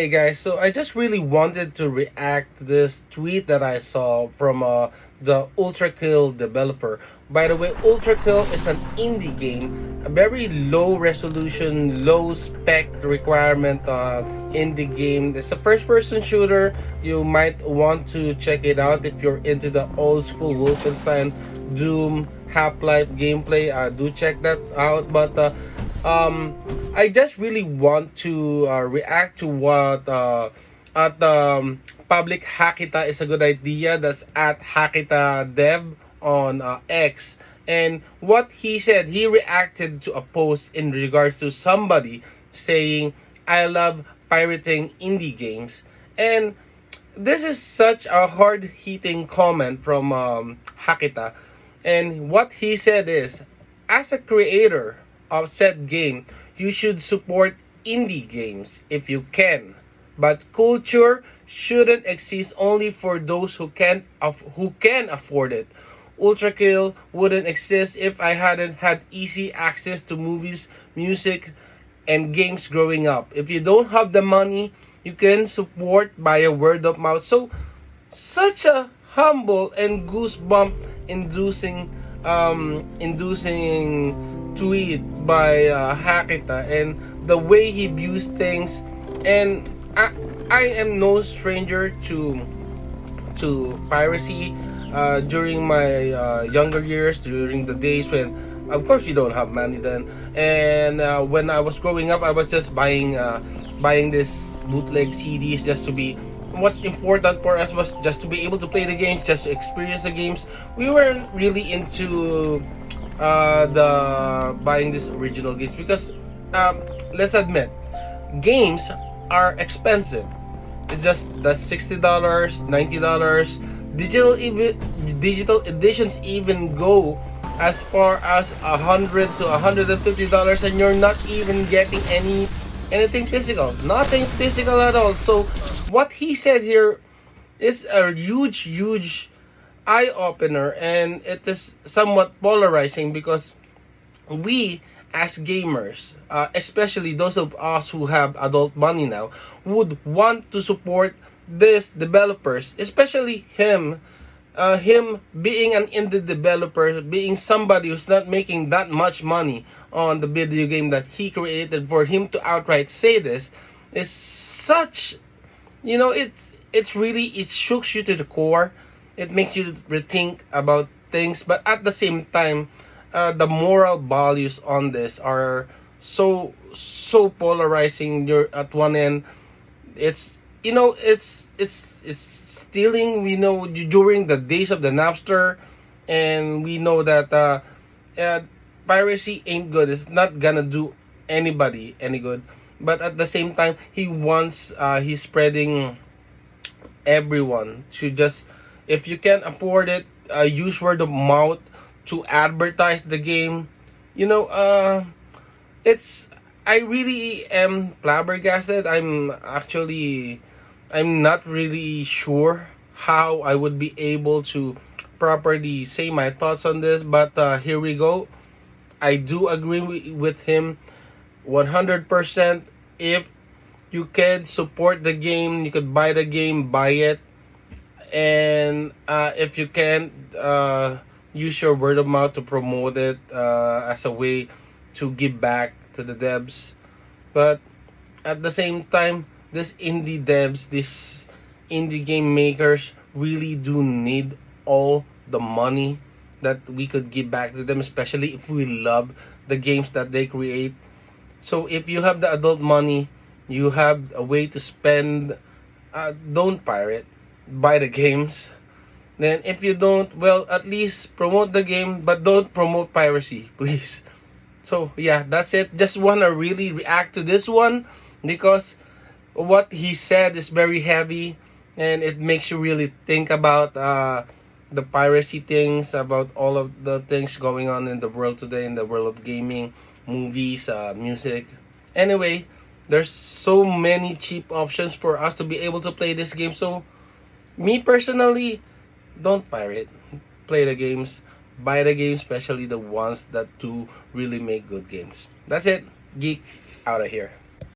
Hey guys, so I just really wanted to react to this tweet that I saw from the Ultra Kill developer. By the way, Ultra Kill is an indie game, a very low resolution, low spec requirement indie game. It's a first person shooter. You might want to check it out if you're into the old school Wolfenstein, Doom, Half-Life gameplay. Do check that out. But I just really want to react to what at public Hakita is a good idea. That's at Hakita Dev on X. And what he said, he reacted to a post in regards to somebody saying, "I love pirating indie games." And this is such a hard-hitting comment from Hakita. And what he said is, as a creator of said game, you should support indie games if you can. But culture shouldn't exist only for those who can afford it. Ultra Kill wouldn't exist if I hadn't had easy access to movies, music, and games growing up. If you don't have the money, you can support by a word of mouth. So, such a humble and goosebump inducing tweet by Hakita, and the way he views things. And I am no stranger to piracy. During my younger years, during the days when, of course, you don't have money then, and when I was growing up, I was just buying this bootleg CDs just to be. What's important for us was just to be able to play the games, just to experience the games. We weren't really into the buying these original games because let's admit, games are expensive. It's just the $60, $90. Digital editions even go as far as $100 to $150, and you're not even getting anything physical, nothing physical at all. So what he said here is a huge eye opener, and it is somewhat polarizing because we as gamers, especially those of us who have adult money now, would want to support these developers, especially him being an indie developer, being somebody who's not making that much money on the video game that he created. For him to outright say this is such, it's really, it shooks you to the core. It makes you rethink about things, but at the same time, the moral values on this are so polarizing. You're at one end, it's it's stealing. We know during the days of the Napster, and we know that piracy ain't good. It's not gonna do anybody any good. But at the same time, he's spreading everyone to just, if you can afford it, use word of mouth to advertise the game. It's, I really am flabbergasted. I'm not really sure how I would be able to properly say my thoughts on this, but here we go. I do agree with him 100%. If you can support the game, you could buy the game, buy it. And if you can, use your word of mouth to promote it as a way to give back to the devs. But at the same time, these indie game makers really do need all the money that we could give back to them, especially if we love the games that they create. So if you have the adult money, you have a way to spend. Don't pirate, buy the games. Then if you don't, well, at least promote the game, but don't promote piracy, please. So yeah, that's it. Just wanna really react to this one because what he said is very heavy, and it makes you really think about the piracy things, about all of the things going on in the world today, in the world of gaming, movies, music. Anyway, there's so many cheap options for us to be able to play this game. So me personally, don't pirate. Play the games, buy the games, especially the ones that do really make good games. That's it. Geeks out of here.